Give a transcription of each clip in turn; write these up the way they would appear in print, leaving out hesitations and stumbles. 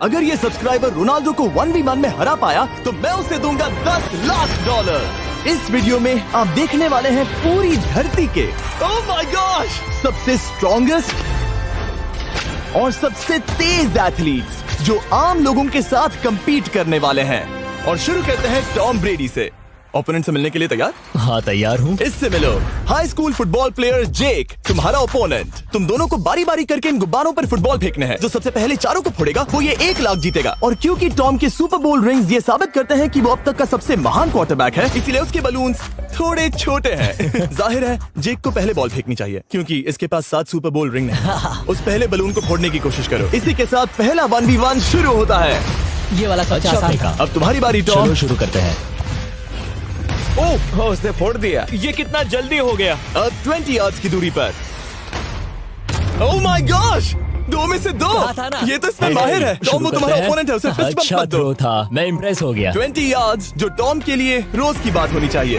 अगर ये subscriber Ronaldo को 1v1 में हरा पाया तो मैं उसे दूंगा $10 लाख। इस वीडियो में आप देखने वाले हैं पूरी धरती के ओह माय गॉश सबसे स्ट्रॉन्गेस्ट और सबसे तेज एथलीट्स जो आम लोगों के साथ compete करने वाले हैं। और शुरू करते हैं टॉम ब्रेडी से। ओपोनेंट से मिलने के लिए तैयार? हाँ तैयार हूँ। इससे मिलो। हाई स्कूल फुटबॉल प्लेयर जेक तुम्हारा ओपोनेंट। तुम दोनों को बारी बारी करके इन गुब्बारों पर फुटबॉल फेंकने हैं। जो सबसे पहले चारों को फोड़ेगा वो ये 1 लाख जीतेगा। और क्योंकि टॉम के सुपर बोल रिंग्स ये साबित करते हैं कि वो अब तक का सबसे महान क्वार्टरबैक है, इसीलिए उसके बलून्स थोड़े छोटे हैं। जाहिर है जेक को पहले बॉल फेंकनी चाहिए क्योंकि इसके पास 7 सुपर बोल रिंग है। उस पहले बलून को फोड़ने की कोशिश करो। इसी के साथ पहला 1v1 शुरू होता है। ये वाला सबसे आसान था। अब तुम्हारी बारी टॉम। शुरू करते हैं। ओह उसने फोड़ दिया। ये कितना जल्दी हो गया। अब 20 यार्ड्स की दूरी पर। ओह माय गॉश 2 में से 2। ये तो इसमें माहिर है। टॉम वो तुम्हारा ओपोनेंट है, उसे फिस्ट बम्प अच्छा मत दो। था, मैं इम्प्रेस हो गया। 20 यार्ड्स जो टॉम के लिए रोज की बात होनी चाहिए।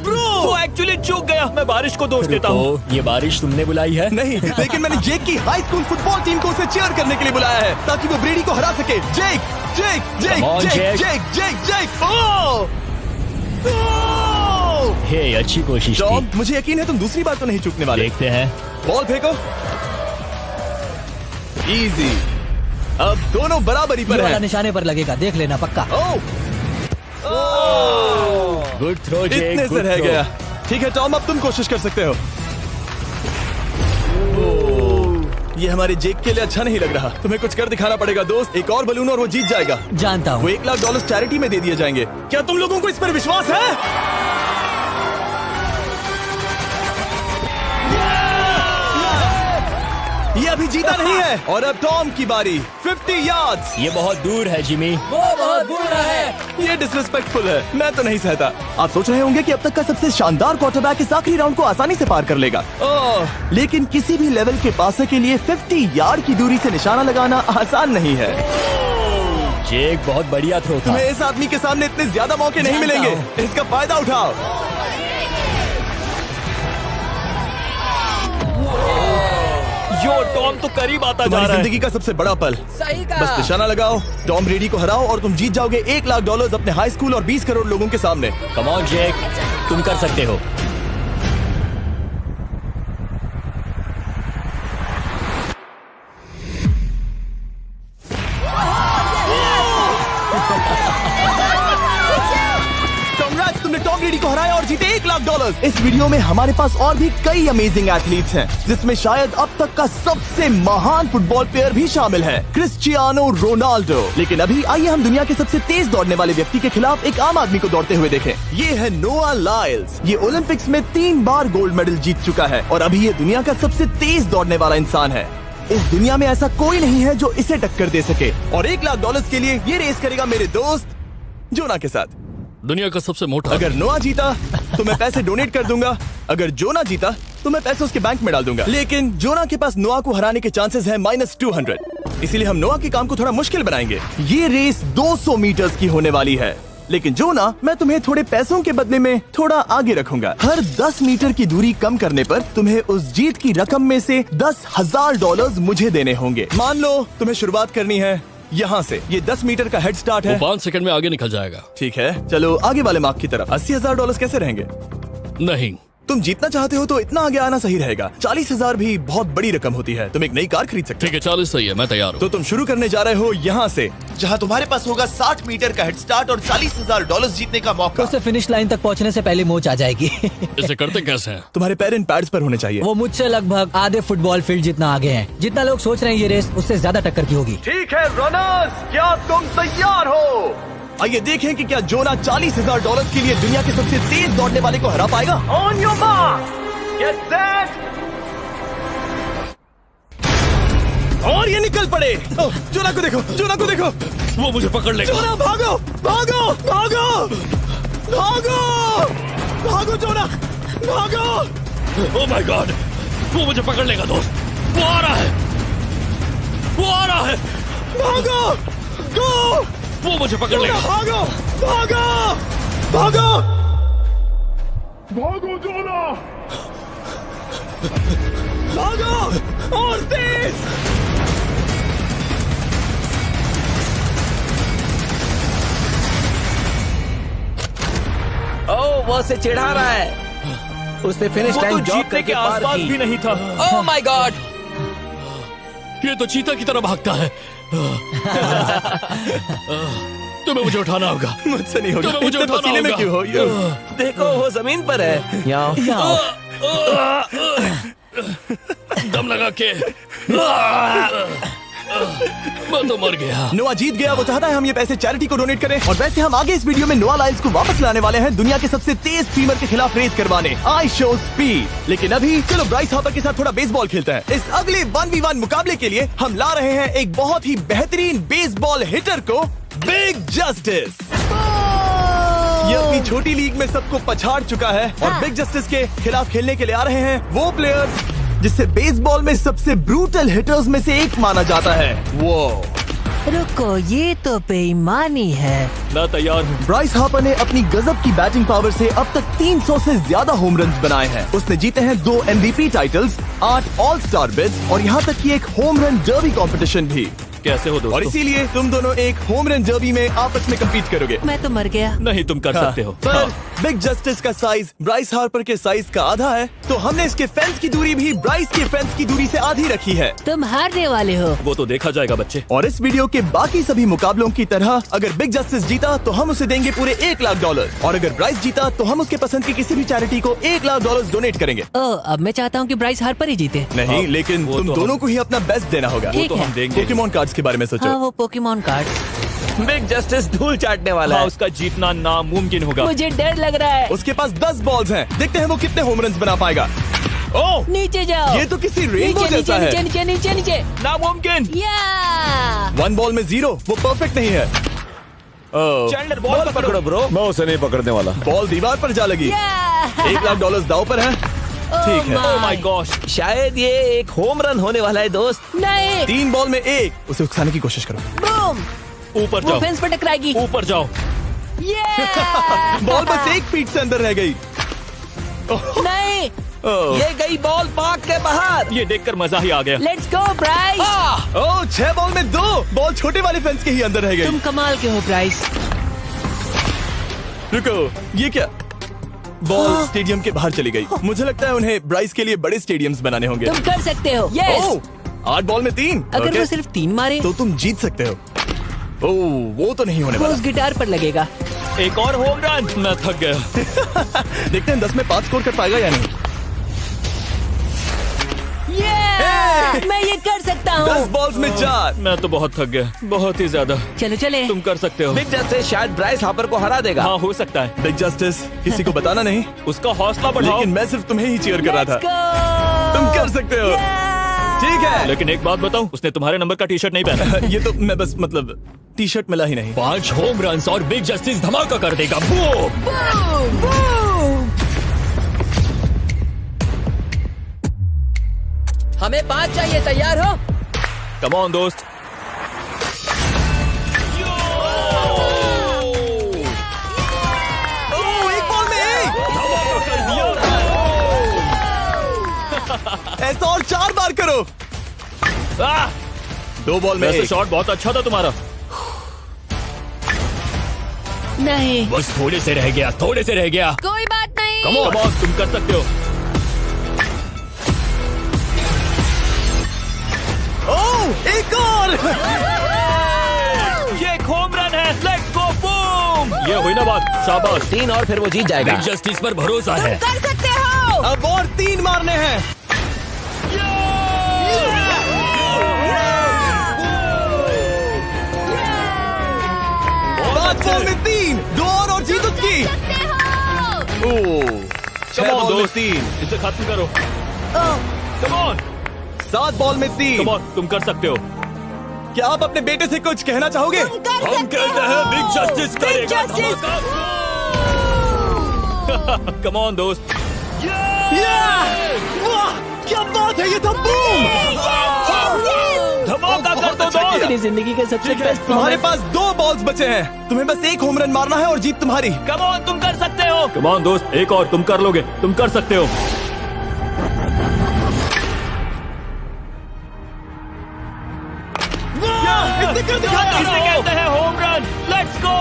वो एक्चुअली चूक गया। मैं बारिश को दोष देता हूँ। ये बारिश तुमने बुलाई है? नहीं, लेकिन मैंने जेक की हाई स्कूल फुटबॉल टीम को उसे चीयर करने के लिए बुलाया है ताकि वो ब्रेडी को हरा सके। जेक जेक जेक Come on, जेक Jake. जेक जेक जेक ओह हे अच्छी कोशिश टॉम थी। मुझे यकीन है तुम दूसरी बार तो नहीं चूकने वाले। देखते हैं। बॉल फेंको। इजी। अब दोनों बराबरी पर हैं। निशाने पर लगेगा, देख लेना पक्का। गुड थ्रो जेक। इतने से रह गया। ठीक है टॉम अब तुम कोशिश कर सकते हो। ये हमारे जेक के लिए अच्छा नहीं लग रहा। तुम्हें कुछ कर दिखाना पड़ेगा दोस्त। एक और बलून और वो जीत जाएगा। जानता वो हूँ। $1 लाख चैरिटी में दे दिए जाएंगे। क्या तुम लोगों को इस पर विश्वास है? ये अभी जीता नहीं है। और अब टॉम की बारी। 50 यार्ड्स। ये बहुत दूर है जिमी। वो बहुत बुरा है। ये डिसरिस्पेक्टफुल है। मैं तो नहीं सहता। आप सोच रहे होंगे कि अब तक का सबसे शानदार क्वार्टरबैक इस आखिरी राउंड को आसानी से पार कर लेगा। लेकिन किसी भी लेवल के पासर के लिए 50 यार्ड की दूरी से निशाना लगाना आसान नहीं है। जेक बहुत बढ़िया थ्रो था। तुम्हें इस आदमी के सामने इतने ज्यादा मौके नहीं मिलेंगे। इसका फायदा उठाओ। यो टॉम तो करीब आता जा तुम्हारी रहा है। जिंदगी का सबसे बड़ा पल। सही कहा। बस निशाना लगाओ, टॉम ब्रेडी को हराओ और तुम जीत जाओगे $1 लाख अपने हाई स्कूल और 20 करोड़ लोगों के सामने। कम ऑन जेक, तुम कर सकते हो। Congrats, तुमने टॉम ब्रेडी को हराया और जीते $1 लाख। इस वीडियो में हमारे पास और भी कई अमेजिंग एथलीट्स हैं, जिसमें शायद अब तक का सबसे महान फुटबॉल प्लेयर भी शामिल है, क्रिस्टियानो रोनाल्डो। लेकिन अभी आइए हम दुनिया के सबसे तेज दौड़ने वाले व्यक्ति के खिलाफ एक आम आदमी को दौड़ते हुए देखें। ये है नोआ लाइल्स। ये ओलंपिक्स में 3 बार गोल्ड मेडल जीत चुका है और अभी ये दुनिया का सबसे तेज दौड़ने वाला इंसान है। इस दुनिया में ऐसा कोई नहीं है जो इसे टक्कर दे सके। और $1 लाख के लिए ये रेस करेगा मेरे दोस्त जोना के साथ। दुनिया का सबसे मोटा। अगर नोआ जीता तो मैं पैसे डोनेट कर दूंगा। अगर जोना जीता तो मैं पैसे उसके बैंक में डाल दूंगा। लेकिन जोना के पास नोआ को हराने के चांसेस हैं -200। इसीलिए हम नोआ के काम को थोड़ा मुश्किल बनाएंगे। ये रेस 200 मीटर्स की होने वाली है। लेकिन जोना, मैं तुम्हें थोड़े पैसों के बदले में थोड़ा आगे रखूंगा। हर 10 मीटर की दूरी कम करने पर तुम्हें उस जीत की रकम में से $10,000 मुझे देने होंगे। मान लो तुम्हें शुरुआत करनी है यहाँ से। ये 10 मीटर का हेड स्टार्ट है। 5 सेकंड में आगे निकल जाएगा। ठीक है, चलो आगे वाले मार्क की तरफ। $80,000 कैसे रहेंगे? नहीं, तुम जीतना चाहते हो तो इतना आगे आना सही रहेगा। 40,000 भी बहुत बड़ी रकम होती है। तुम एक नई कार खरीद सकते हो। ठीक है 40 सही है, मैं तैयार हूँ। तो तुम शुरू करने जा रहे हो यहाँ से, जहाँ तुम्हारे पास होगा 60 मीटर का हेड स्टार्ट और $40,000 जीतने का मौका। उसे फिनिश लाइन तक पहुँचने से पहले मोच आ जाएगी। इसे करते कैसे हैं? तुम्हारे पैर इन पैड्स पर होने चाहिए। वो मुझसे लगभग आधे फुटबॉल फील्ड जितना आगे हैं। जितना लोग सोच रहे हैं ये रेस उससे ज्यादा टक्कर की होगी। ठीक है रनर्स, क्या तुम तैयार हो? आइए देखें कि क्या जोना $40,000 के लिए दुनिया के सबसे तेज दौड़ने वाले को हरा पाएगा। On your mark, get set, और ये निकल पड़े। जोना को देखो, जोना को देखो। वो मुझे पकड़ लेगा। जोना भागो, भागो, भागो, भागो, भागो जोना, भागो। ओह माय गॉड, वो मुझे पकड़ लेगा दोस्त। वो आ रहा है, वो आ रहा है। भागो, गो। वो मुझे पकड़ लेगा। भागो, भागो, भागो, भागो जोना, भागो और तेज। वो उसे चिढ़ा रहा है। उसने फिनिश वो तो लाइन जॉब जीतने करके के पार आसपास की। भी नहीं था। Oh my God! ये तो चीता की तरह भागता है। तुम्हें मुझे उठाना होगा। मुझसे नहीं होगा। तुम्हें मुझे इतने उठाना पसीने में होगा। क्यों हो? देखो वो जमीन पर है। यहाँ दम लगा के मैं तो मर गया। नोआ जीत गया। वो चाहता है हम ये पैसे चैरिटी को डोनेट करें। और वैसे हम आगे इस वीडियो में नोआ लाइल्स को वापस लाने वाले हैं दुनिया के सबसे तेज स्ट्रीमर के खिलाफ रेस करवाने। I show speed. लेकिन अभी चलो ब्राइस हार्पर के साथ थोड़ा बेसबॉल खेलते हैं। इस अगले 1v1 मुकाबले के लिए हम ला रहे हैं एक बहुत ही बेहतरीन बेसबॉल हिटर को, बिग जस्टिस। ये अपनी छोटी लीग में सबको पछाड़ चुका है और बिग जस्टिस के खिलाफ खेलने के लिए आ रहे हैं वो प्लेयर्स जिसे बेसबॉल में सबसे ब्रूटल हिटर्स में से एक माना जाता है। वो रुको, ये तो बेईमानी है। मैं तैयार हूँ। ब्राइस हार्पर ने अपनी गजब की बैटिंग पावर से अब तक 300 से ज्यादा होम रन्स बनाए हैं। उसने जीते हैं 2 MVP titles, 8 all star bids और यहाँ तक कि एक होम रन डर्बी कंपटीशन भी। कैसे हो और दोस्तों? इसीलिए तुम दोनों एक होम रन डर्बी में आपस में कम्पीट करोगे। मैं तो मर गया। नहीं, तुम कर सकते हो। पर बिग जस्टिस का साइज ब्राइस हार्पर के साइज का आधा है, तो हमने इसके फेंस की दूरी भी ब्राइस के फेंस की दूरी से आधी रखी है। तुम हारने वाले हो। वो तो देखा जाएगा बच्चे। और इस वीडियो के बाकी सभी मुकाबलों की तरह अगर बिग जस्टिस जीता तो हम उसे देंगे पूरे $1 लाख और अगर ब्राइस जीता तो हम उसके पसंद की किसी भी चैरिटी को $1 लाख डोनेट करेंगे। ओह, अब मैं चाहता हूँ कि ब्राइस हार्पर ही जीते। नहीं, हाँ, लेकिन वो तुम तो दोनों को ही अपना बेस्ट देना होगा। ठीक तो हम है। देंगे। पोकेमॉन कार्ड्स के बारे में सोचो। हाँ, वो पोकेमॉन कार्ड। बिग जस्टिस धूल चाटने वाला हाँ, है। उसका जीतना नामुमकिन होगा। मुझे डर लग रहा है। उसके पास 10 बॉल्स हैं। देखते हैं वो कितने होम रन्स बना पाएगा। ओह, नीचे जाओ। ये तो किसी रेनबो नीचे जैसा नीचे है। नीचे नीचे नीचे। नामुमकिन। या 1 बॉल में 0, वो परफेक्ट नहीं है। चैंडलर बॉल पकड़ो ब्रो। मैं उसे नहीं पकड़ने वाला। बॉल दीवार पर जा लगी। $1 लाख दाव पर है। ठीक है। Oh my gosh. शायद ये एक होम रन होने वाला है दोस्त। नहीं। 3 बॉल में 1, उसे उकसाने की कोशिश करो। बूम। ऊपर वो जाओ, फेंस पर टकराएगी। ऊपर जाओ। बॉल बस 1 फीट से अंदर रह गई। नहीं। ये गई बॉल पार्क के बाहर। ये देखकर मजा ही आ गया। Let's go Bryce. Oh, 6 ball में 2, बॉल छोटे वाले फेंस के ही अंदर रह गई। तुम कमाल के हो ब्राइस। रुको, ये क्या? बॉल स्टेडियम के बाहर चली गई। मुझे लगता है उन्हें ब्राइस के लिए बड़े स्टेडियम्स बनाने होंगे। तुम कर सकते हो। यस। ओह, 8 बॉल में 3। अगर ओके, वो सिर्फ 3 मारे तो तुम जीत सकते हो। ओह, वो तो नहीं होने वो वाला। उस गिटार पर लगेगा। एक और होम रन। मैं थक गया। देखते हैं 10 में 5 स्कोर कर पाएगा या नहीं। मैं ये कर सकता 10 हूँ। बॉल्स में 4। मैं तो बहुत थक गया, बहुत ही ज्यादा। चलो चले। तुम कर सकते हो। बिग जस्टिस शायद ब्राइस हार्पर को हरा देगा। हाँ, हो सकता है। बिग जस्टिस किसी को बताना नहीं, उसका हौसला बढ़ाओ। लेकिन मैं सिर्फ तुम्हें ही चीयर कर रहा था। Let's go! तुम कर सकते हो। ठीक है। लेकिन एक बात बताऊं, उसने तुम्हारे नंबर का टी शर्ट नहीं पहना। ये तो मैं बस मतलब टी शर्ट मिला ही नहीं। 5 होम रन्स और बिग जस्टिस धमाका कर देगा। बूम! हमें 5 चाहिए। तैयार हो? कम ऑन दोस्त। ओह, 1 बॉल में 1। धमाका कर दिया। ऐसा और 4 बार करो। 2 बॉल में वैसे 1। शॉट बहुत अच्छा था तुम्हारा। नहीं। बस थोड़े से रह गया, थोड़े से रह गया। कोई बात नहीं। कम ऑन, तुम कर सकते हो। ओह, एक और। ये एक होम रन है। Let's go, boom! ये हुई ना बात। शाबाश। 3 और फिर वो जीत जाएगा। बिग जस्टिस पर भरोसा है। कर सकते हो। अब और 3 मारने हैं। 5 बॉल में 3, 2 और जीत उसकी। ओह, 6 Come on, बॉल में दोस्त। 3, इसे खत्म करो। कम ऑन, 7 बॉल में 3। कम ऑन, तुम कर सकते हो। क्या आप अपने बेटे से कुछ कहना चाहोगे? हम कहते हैं बिग जस्टिस करेगा धमाका। कम ऑन दोस्त। वाह, क्या बात है, ये था बूम। धमाका कर दो अच्छा किया। दोस्त। मेरी जिंदगी का सबसे बेस्ट तुम्हारे पास 2 बॉल्स बचे हैं। तुम्हें बस 1 होम रन मारना है और जीत तुम्हारी। कम ऑन, तुम कर सकते हो। कम ऑन दोस्त, एक और, तुम कर लोगे, तुम कर सकते हो। इसने कर दिखाया। इसे कहते हैं होम रन। Let's go.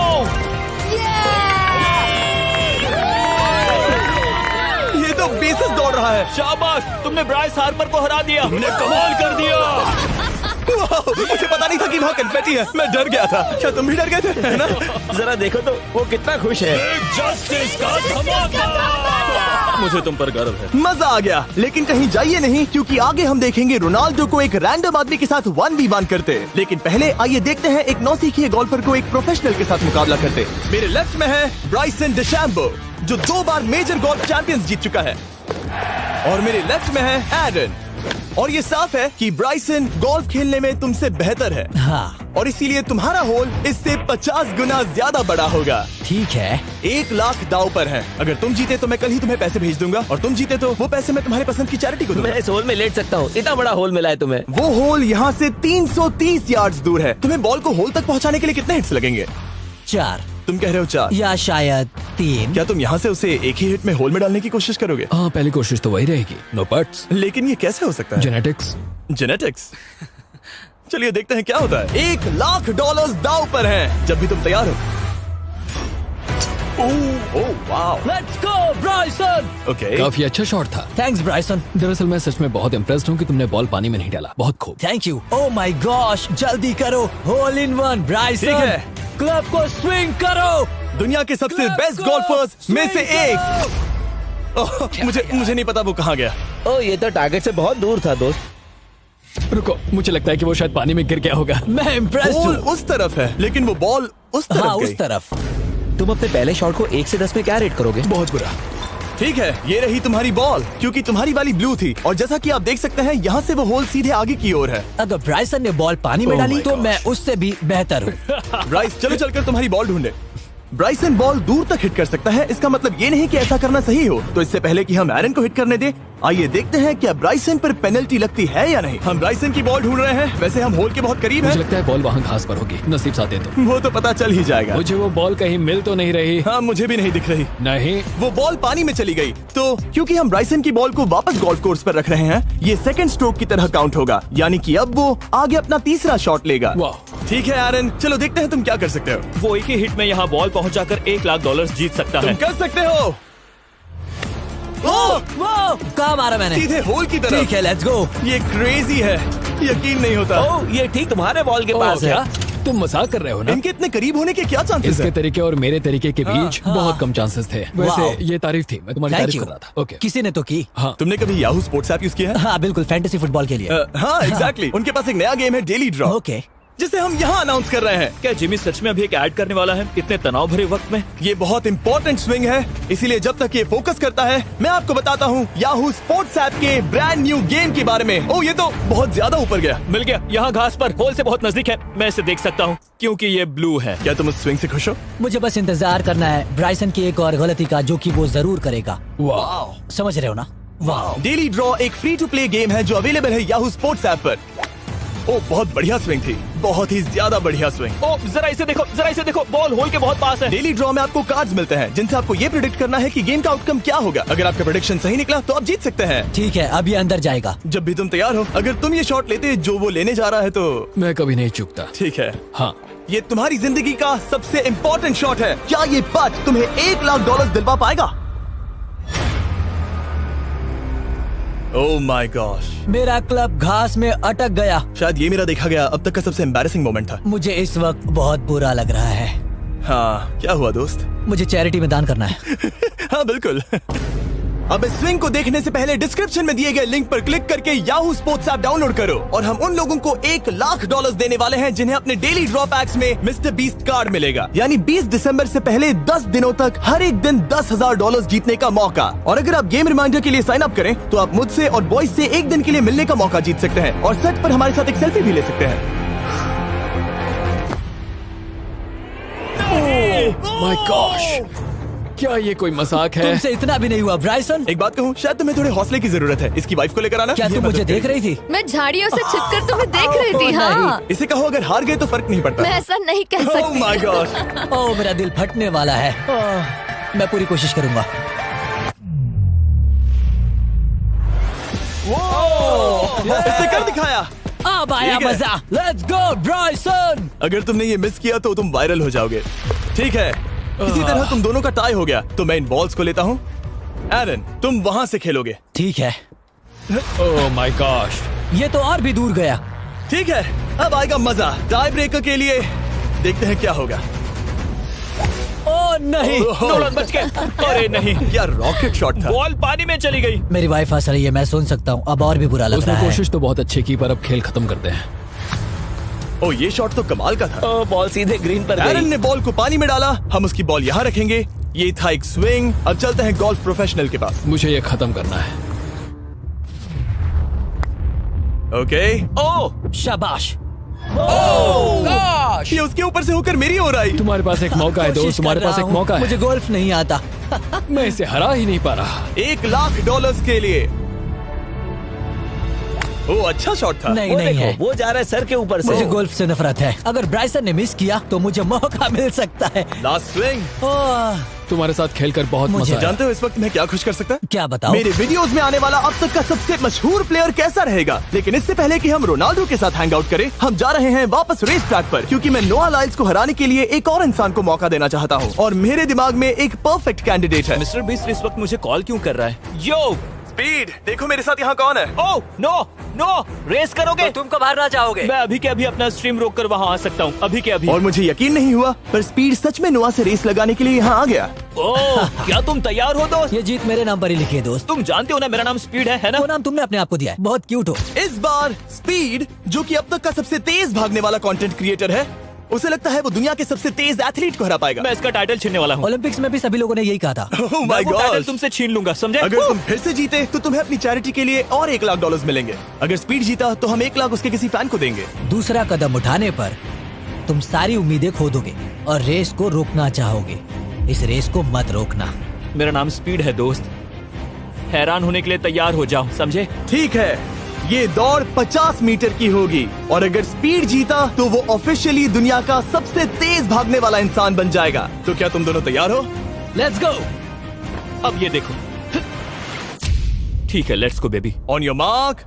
तो बेसिस दौड़ रहा है। शाबाश, तुमने ब्राइस हार्पर को हरा दिया। तुमने कमाल कर दिया। वाह, मुझे पता नहीं था कि वहाँ कन्फेटी है। मैं डर गया था। क्या तुम भी डर गए थे? है ना? जरा देखो तो वो कितना खुश है। जस्टिस का धमाका। मुझे तुम पर गर्व है। मजा आ गया। लेकिन कहीं जाइए नहीं, क्योंकि आगे हम देखेंगे रोनाल्डो को एक रैंडम आदमी के साथ 1v1 करते। लेकिन पहले आइए देखते हैं एक नौसिखिए गोल्फर को एक प्रोफेशनल के साथ मुकाबला करते। मेरे लेफ्ट में है ब्राइसन डेशैम्बो, जो 2 बार मेजर गोल्फ चैंपियंस जीत चुका है, और मेरे लेफ्ट में है एरन। और ये साफ है कि ब्राइसन गोल्फ खेलने में तुमसे बेहतर है, हाँ और इसीलिए तुम्हारा होल इससे 50 गुना ज्यादा बड़ा होगा। ठीक है। 1 लाख दाव पर है। अगर तुम जीते तो मैं कल ही तुम्हें पैसे भेज दूंगा, और तुम जीते तो वो पैसे मैं तुम्हारी पसंद की चैरिटी को दूंगा। मैं इस होल में लेट सकता हूँ, इतना बड़ा होल मिला है तुम्हें। वो होल यहाँ से 330 यार्ड्स दूर है। तुम्हें बॉल को होल तक पहुँचाने के लिए कितने हिट्स लगेंगे? 4 तुम कह रहे हो 4, या शायद 3। क्या तुम यहाँ से उसे एक ही हिट में होल में डालने की कोशिश करोगे? हाँ, पहली कोशिश तो वही रहेगी। No buts. लेकिन ये कैसे हो सकता है? जेनेटिक्स। जेनेटिक्स। चलिए देखते हैं क्या होता है। $1 लाख दाव पर हैं। जब भी तुम तैयार हो। Oh wow, let's go Bryson. Okay. काफी अच्छा शॉट था। Thanks Bryson. दरअसल मैं सच में बहुत इम्प्रेस्ड हूँ कि तुमने बॉल पानी में नहीं डाला। बहुत खूब। Thank you. Oh my gosh, जल्दी करो। होल इन 1 ब्राइसन। ठीक है। क्लब को स्विंग करो। दुनिया के सबसे Club बेस्ट को गोल्फर्स में से swing एक। ओह, मुझे नहीं पता वो कहाँ गया। ओ, ये तो टारगेट से बहुत दूर था दोस्त। रुको, मुझे लगता है कि वो शायद पानी में गिर गया होगा। मैं इम्प्रेस्ड बॉल हूँ। उस तरफ है, लेकिन वो बॉल उस तरफ हाँ, गई। उस तरफ। तुम अपने पहले शॉट को 1 से 10 में क्या रेट करोगे? बहुत बुरा। ठीक है, ये रही तुम्हारी बॉल, क्योंकि तुम्हारी वाली ब्लू थी, और जैसा कि आप देख सकते हैं यहाँ से वो होल सीधे आगे की ओर है। अगर ब्राइसन ने बॉल पानी में Oh डाली my तो gosh. मैं उससे भी बेहतर हूँ। ब्राइस, चलो चलकर तुम्हारी बॉल ढूंढे। ब्राइसन बॉल दूर तक हिट कर सकता है, इसका मतलब ये नहीं कि ऐसा करना सही हो। तो इससे पहले कि हम एरन को हिट करने दें, आइए देखते हैं क्या ब्राइसन पर पेनल्टी लगती है या नहीं। हम ब्राइसन की बॉल ढूंढ रहे हैं। वैसे हम होल के बहुत करीब मुझे हैं। लगता है बॉल वहाँ घास पर होगी। नसीब साथ दे तो। वो तो पता चल ही जाएगा। मुझे वो बॉल कहीं मिल तो नहीं रही। हाँ, मुझे भी नहीं दिख रही। नहीं। वो बॉल पानी में चली गई। तो क्योंकि हम ब्राइसन की बॉल को वापस गोल्फ कोर्स पर रख रहे हैं, ये सेकंड स्ट्रोक की तरह काउंट होगा, यानी कि अब वो आगे अपना तीसरा शॉट लेगा। वाह। ठीक है एरन, चलो देखते हैं तुम क्या कर सकते हो। वो एक ही हिट में यहाँ बॉल पहुँचाकर $1 लाख जीत सकता तुम है। कर सकते हो। ओह, वो कहाँ मारा मैंने? सीधे होल की तरफ। ठीक है, लेट्स गो। ये क्रेजी है, यकीन नहीं होता। ओ, ये ठीक तुम्हारे बॉल के पास क्या? है। तुम मजाक कर रहे हो ना? इनके इतने करीब होने के क्या चांसेस इसके हैं? तरीके और मेरे तरीके के बीच बहुत कम चांसेस थे। वाह। वैसे ये तारीफ थी, मैं तुम्हारी थैंक तारीफ यू। कर रहा था। ओके। किसी ने तो की। हाँ। तुमने कभी याहू स्पोर्ट्स ऐप यूज किया है? हाँ बिल्कुल, फैंटेसी फुटबॉल के लिए। हाँ, एग्जैक्टली। उनके पास एक नया गेम है, डेली ड्रॉ, ओके। जिसे हम यहाँ अनाउंस कर रहे हैं। क्या जिमी सच में अभी एक ऐड करने वाला है इतने तनाव भरे वक्त में? ये बहुत इंपॉर्टेंट स्विंग है, इसीलिए जब तक ये फोकस करता है, मैं आपको बताता हूँ याहू स्पोर्ट्स ऐप के ब्रांड न्यू गेम के बारे में। ओह, ये तो बहुत ज्यादा ऊपर गया। मिल गया, यहाँ घास पर होल से बहुत नजदीक है। मैं इसे देख सकता हूँ क्योंकि ये ब्लू है। क्या तुम उस स्विंग से खुश हो? मुझे बस इंतजार करना है ब्राइसन की एक और गलती का, जो कि वो जरूर करेगा। वाह। समझ रहे हो ना? वाह। डेली ड्रॉ एक फ्री टू प्ले गेम है जो अवेलेबल है याहू स्पोर्ट्स ऐप पर। ओह, बहुत बढ़िया स्विंग थी, बहुत ही ज्यादा बढ़िया स्विंग। ओ, जरा इसे देखो, बॉल होल के बहुत पास है। डेली ड्रॉ में आपको कार्ड्स मिलते हैं, जिनसे आपको ये प्रेडिक्ट करना है कि गेम का आउटकम क्या होगा। अगर आपका प्रेडिक्शन सही निकला तो आप जीत सकते हैं। ठीक है, अब ये अंदर जाएगा। जब भी तुम तैयार हो, अगर तुम ये शॉट लेते जो वो लेने जा रहा है तो मैं कभी नहीं चूकता। ठीक है। हाँ। ये तुम्हारी जिंदगी का सबसे इम्पोर्टेंट शॉट है। क्या ये पट तुम्हें $1 लाख दिलवा पाएगा? ओह माय गॉश, मेरा क्लब घास में अटक गया। शायद ये मेरा देखा गया अब तक का सबसे एम्बैरेसिंग मोमेंट था। मुझे इस वक्त बहुत बुरा लग रहा है। हाँ, क्या हुआ दोस्त? मुझे चैरिटी में दान करना है। हाँ बिल्कुल। अब इस स्विंग को देखने से पहले डिस्क्रिप्शन में दिए गए लिंक पर क्लिक करके याहू स्पोर्ट्स ऐप डाउनलोड करो, और हम उन लोगों को $1 लाख देने वाले हैं जिन्हें अपने डेली ड्रॉ पैक्स में मिस्टर बीस्ट कार्ड मिलेगा। यानी 20 दिसंबर से पहले 10 दिनों तक हर एक दिन $10,000 जीतने का मौका। और अगर आप गेम रिमाइंडर के लिए साइन अप करें तो आप मुझसे और बॉयज से एक दिन के लिए मिलने का मौका जीत सकते हैं, और सेट पर हमारे साथ एक सेल्फी भी ले सकते हैं। माय गॉश, क्या ये कोई मजाक है? तुमसे इतना भी नहीं हुआ ब्राइसन। एक बात कहूँ, शायद तुम्हें थोड़े हौसले की जरूरत है। इसकी वाइफ को लेकर आना। क्या ये तुम मदद मुझे देख करेगी। रही थी? मैं झाड़ियों से छिपकर तुम्हें देख रही थी। हाँ, इसे कहो अगर हार गए तो फर्क नहीं पड़ता। मैं ऐसा नहीं कह Oh सकती। my gosh! ओह, मेरा दिल फटने वाला है। मैं पूरी कोशिश करूंगा। इसने कर दिखाया। अब आया ठीक है। मजा। Let's go Bryson. अगर तुमने ये मिस किया तो तुम वायरल हो जाओगे। ठीक है, इसी तरह तुम दोनों का टाई हो गया, तो मैं इन बॉल्स को लेता हूँ एरन, तुम वहां से खेलोगे। ठीक है, ओह माय गॉश। ये तो और भी दूर गया। ठीक है, अब आएगा मजा। टाई ब्रेकर के लिए देखते हैं क्या होगा। ओ नहीं, नोलन बच गए। अरे नहीं, क्या रॉकेट शॉट था। बॉल पानी में चली गई। मेरी वाइफ हंस रही है, मैं सुन सकता हूँ। अब और भी बुरा लग उसने रहा है। कोशिश तो बहुत अच्छी की, पर अब खेल खत्म करते हैं। ओ, ये शॉट तो कमाल का था। ओ, बॉल सीधे ग्रीन पर एरन गई। ने बॉल को पानी में डाला, हम उसकी बॉल यहाँ रखेंगे। ये था एक स्विंग। अब चलते हैं गोल्फ प्रोफेशनल के पास। मुझे ये खत्म करना है। ओके। ओह, शाबाश। ये उसके ऊपर से होकर मेरी ओर आई। तुम्हारे पास एक मौका है दोस्त, कोशिश तुम्हारे कर पास रहा एक हूँ। मौका है। मुझे गोल्फ नहीं आता। मैं इसे हरा ही नहीं पा रहा। $1,00,000 के लिए। ओ, अच्छा शॉट था। नहीं वो नहीं देखो, है। वो जा रहा है सर के ऊपर से। मुझे गोल्फ से नफरत है। अगर ब्राइसन ने मिस किया तो मुझे मौका मिल सकता है। Last swing. ओह, तुम्हारे साथ खेलकर बहुत मुझे मजा आया। जानते हो इस वक्त मैं क्या खुश कर सकता है? क्या बताओ? मेरे वीडियोस में आने वाला अब तक का सबसे मशहूर प्लेयर कैसा रहेगा। लेकिन इससे पहले कि हम रोनाल्डो के साथ हैंग आउट करें, हम जा रहे हैं वापस रेस ट्रैक पर, क्योंकि मैं नोआ लाइल्स को हराने के लिए एक और इंसान को मौका देना चाहता हूँ। और मेरे दिमाग में एक परफेक्ट कैंडिडेट है। मिस्टर बीस्ट इस वक्त मुझे कॉल क्यों कर रहा है? यो, स्पीड, देखो मेरे साथ यहाँ कौन है। ओह नो नो, रेस करोगे? तुम कब हारना चाहोगे? मैं अभी के अभी अपना स्ट्रीम रोक कर वहाँ आ सकता हूँ, अभी के अभी। और मुझे यकीन नहीं हुआ, पर स्पीड सच में नोआ से रेस लगाने के लिए यहाँ आ गया। ओह, क्या तुम तैयार हो दोस्त? ये जीत मेरे नाम पर ही लिखी है दोस्त। तुम जानते हो ना मेरा नाम स्पीड है ना? वो नाम तुमने अपने आप को दिया है। बहुत क्यूट हो। इस बार स्पीड, जो कि अब तक का सबसे तेज भागने वाला कंटेंट क्रिएटर है, उसे लगता है वो दुनिया के सबसे तेज एथलीट को हरा पाएगा। मैं इसका टाइटल छीनने वाला हूँ। ओलंपिक्स में भी सभी लोगों ने यही कहा था। Oh मैं my वो टाइटल God! तुमसे छीन लूंगा, समझे? अगर तुम फिर से जीते तो तुम्हें अपनी चैरिटी के लिए और $1,00,000 मिलेंगे। अगर स्पीड जीता तो हम 1,00,000 उसके किसी फैन को देंगे। दूसरा कदम उठाने पर तुम सारी उम्मीदें खो दोगे और रेस को रोकना चाहोगे। इस रेस को मत रोकना। मेरा नाम स्पीड है दोस्त, हैरान होने के लिए तैयार हो जाओ, समझे? ठीक है, ये दौड़ 50 मीटर की होगी और अगर स्पीड जीता तो वो ऑफिशियली दुनिया का सबसे तेज भागने वाला इंसान बन जाएगा। तो क्या तुम दोनों तैयार हो? Let's go. अब ये देखो। ठीक है, let's go baby. On your mark,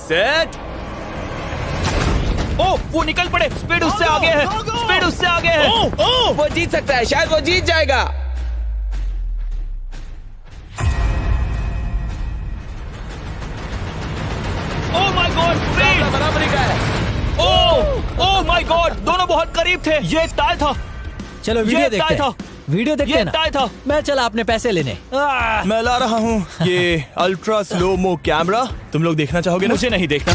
set. Oh, वो निकल पड़े। स्पीड उससे आगे है, स्पीड उससे आगे है। वो जीत सकता है, शायद वो जीत जाएगा। ओह माय गॉड, स्पीड बराबरी का है। ओह माय गॉड, दोनों बहुत करीब थे। ये टाई था। चलो वीडियो ये देखते टाई हैं। था। वीडियो देखते ये हैं ना। टाई था। मैं चला अपने पैसे लेने। मैं ला रहा हूँ ये अल्ट्रा स्लो मो कैमरा। तुम लोग देखना चाहोगे ना? मुझे नहीं देखना।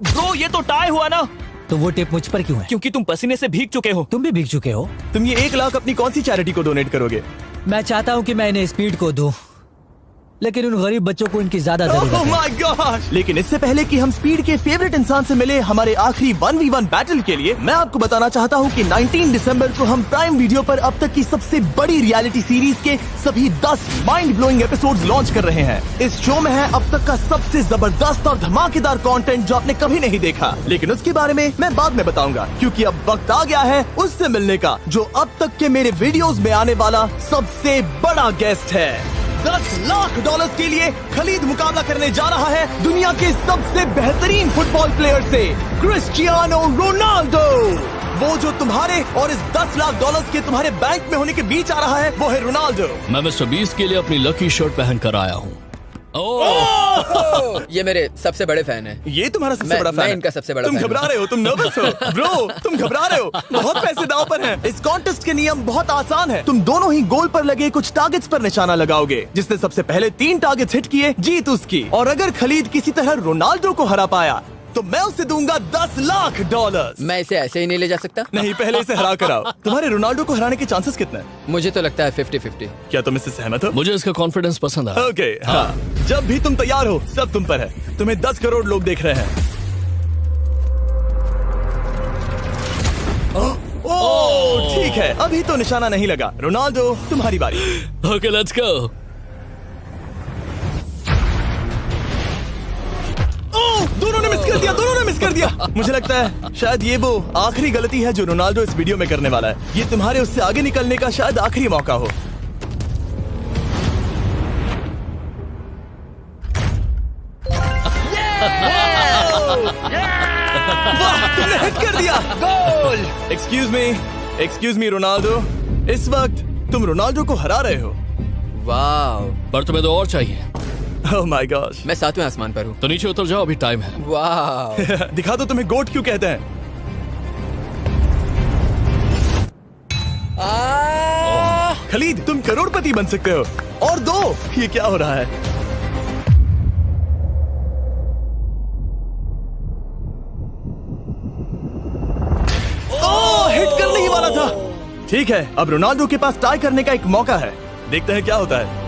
ब्रो, ये तो टाई हुआ ना? तो वो टिप मुझ पर क्यों है? क्योंकि तुम पसीने से भीग चुके हो। तुम भी भीग चुके हो। तुम ये 1,00,000 अपनी कौन सी चैरिटी को डोनेट करोगे? मैं चाहता हूँ कि मैं इन्हें स्पीड को दूं, लेकिन उन गरीब बच्चों को इनकी ज्यादा जरूरत Oh है। my gosh! लेकिन इससे पहले कि हम स्पीड के फेवरेट इंसान से मिले हमारे आखिरी 1v1 बैटल के लिए, मैं आपको बताना चाहता हूँ कि 19 दिसंबर को हम प्राइम वीडियो पर अब तक की सबसे बड़ी रियलिटी सीरीज के सभी 10 माइंड ब्लोइंग एपिसोड्स लॉन्च कर रहे हैं। इस शो में है अब तक का सबसे जबरदस्त और धमाकेदार कंटेंट जो आपने कभी नहीं देखा, लेकिन उसके बारे में मैं बाद में बताऊंगा, क्योंकि अब वक्त आ गया है उससे मिलने का जो अब तक के मेरे वीडियोस में आने वाला सबसे बड़ा गेस्ट है। $10,00,000 के लिए खलीद मुकाबला करने जा रहा है दुनिया के सबसे बेहतरीन फुटबॉल प्लेयर से, क्रिस्टियानो रोनाल्डो। वो जो तुम्हारे और इस $10,00,000 के तुम्हारे बैंक में होने के बीच आ रहा है, वो है रोनाल्डो। मैं मिस्टर बीस्ट के लिए अपनी लकी शर्ट पहन कर आया हूँ। ये मेरे सबसे बड़े फैन हैं। ये तुम्हारा सबसे मैं- बड़ा फैन मैं है। इनका सबसे बड़ा तुम फैन घबरा हूँ। रहे हो, तुम नर्वस हो ब्रो, तुम घबरा रहे हो। बहुत पैसे दांव पर हैं। इस कॉन्टेस्ट के नियम बहुत आसान है। तुम दोनों ही गोल पर लगे कुछ टारगेट्स पर निशाना लगाओगे। जिसने सबसे पहले 3 टारगेट्स हिट किए जीत उसकी। और अगर खलीद किसी तरह रोनाल्डो को हरा पाया तो मैं उसे दूंगा $10,00,000। मैं इसे ऐसे ही नहीं ले जा सकता। नहीं, पहले इसे हरा कर आओ। तुम्हारे रोनाल्डो को हराने के चांसेस कितने हैं? मुझे तो लगता है 50-50। क्या तुम इससे सहमत हो? मुझे इसका कॉन्फिडेंस पसंद आया। ओके, हाँ। जब भी तुम तैयार हो सब तुम पर है। तुम्हें 10 करोड़ लोग देख रहे हैं। ओह, ठीक है, अभी तो निशाना नहीं लगा। रोनाल्डो, तुम्हारी बारी। Okay, let's go. दोनों ने मिस कर दिया, दोनों ने मिस कर दिया। मुझे लगता है शायद ये वो आखिरी गलती है जो रोनाल्डो इस वीडियो में करने वाला है। ये तुम्हारे उससे आगे निकलने का शायद आखिरी मौका हो। वाह, तुमने हिट कर दिया। Goal. Excuse me, excuse me Ronaldo, इस वक्त तुम रोनाल्डो को हरा रहे हो। वाह, पर तुम्हें तो और चाहिए। Oh my gosh. मैं 7वें आसमान पर हूँ। तो नीचे उतर जाओ, अभी टाइम है। वाह। दिखा दो तुम्हें गोट क्यों कहते हैं। खलीद, तुम करोड़पति बन सकते हो। और दो, ये क्या हो रहा है? ओह, हिट करने ही वाला था। ठीक है, अब रोनाल्डो के पास टाई करने का एक मौका है। देखते हैं क्या होता है।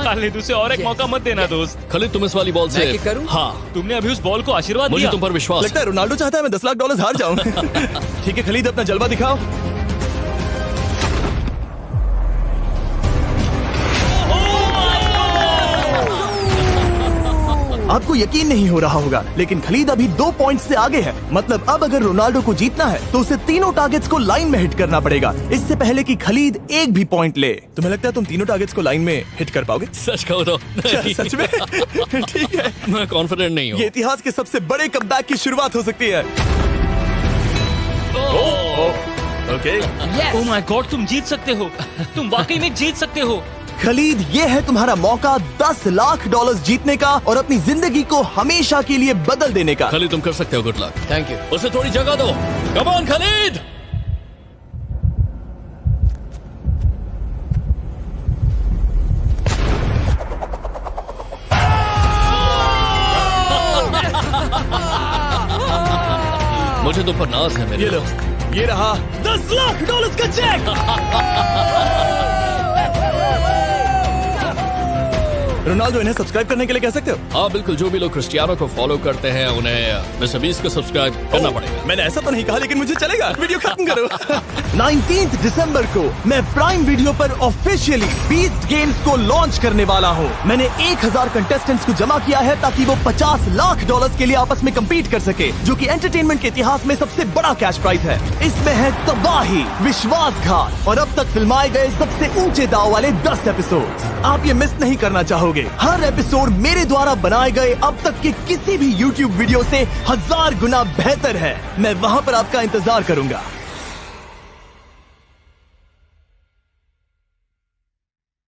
खालिद, उसे और एक मौका मत देना दोस्त। खालिद, तुम इस वाली बॉल से मैं किक करूं? हाँ, तुमने अभी उस बॉल को आशीर्वाद मुझे दिया। तुम पर विश्वास लगता है रोनाल्डो चाहता है मैं $10 लाख हार जाऊं। ठीक है खलीद, अपना जलवा दिखाओ। आपको यकीन नहीं हो रहा होगा, लेकिन खलीद अभी 2 पॉइंट से आगे है। मतलब अब अगर रोनाल्डो को जीतना है तो उसे तीनों टारगेट्स को लाइन में हिट करना पड़ेगा, इससे पहले कि खलीद एक भी पॉइंट ले। तुम्हें लगता है तुम तीनों टारगेट्स को लाइन में हिट कर पाओगे? सच कहो तो नहीं। सच में? ठीक है, मैं कॉन्फिडेंट नहीं हूँ। ये इतिहास के सबसे बड़े कमबैक की शुरुआत हो सकती है। ओके, ओह माय गॉड, तुम जीत सकते हो। तुम वाकई में जीत सकते हो। खलीद, ये है तुम्हारा मौका $10 लाख जीतने का और अपनी जिंदगी को हमेशा के लिए बदल देने का। खालिद, तुम कर सकते हो। Good luck. Thank you. उसे थोड़ी जगह दो। Come on Khalid. मुझे तुम पर नाज है मेरे। ये लो, ये रहा $10 लाख का चेक। रोनाल्डो, इन्हें सब्सक्राइब करने के लिए कह सकते हो? हाँ बिल्कुल, जो भी लोग क्रिस्टियानो को फॉलो करते हैं उन्हें मिस्टर बीस्ट को सब्सक्राइब करना पड़ेगा। मैंने ऐसा तो नहीं कहा, लेकिन मुझे चलेगा। वीडियो खत्म करो। 19 दिसंबर को मैं प्राइम वीडियो पर ऑफिशियली बीस्ट गेम्स को लॉन्च करने वाला हूँ। मैंने 1000 कंटेस्टेंट्स को जमा किया है ताकि वो $50 लाख के लिए आपस में कम्पीट कर सके, जो कि एंटरटेनमेंट के इतिहास में सबसे बड़ा कैश प्राइज है। इसमें है तबाही, विश्वासघात और अब तक फिल्माए गए सबसे ऊंचे दाव वाले 10 एपिसोड। आप ये मिस नहीं करना चाहोगे। हर एपिसोड मेरे द्वारा बनाए गए अब तक के किसी भी YouTube वीडियो से 1000 गुना बेहतर है। मैं वहाँ पर आपका इंतजार करूंगा।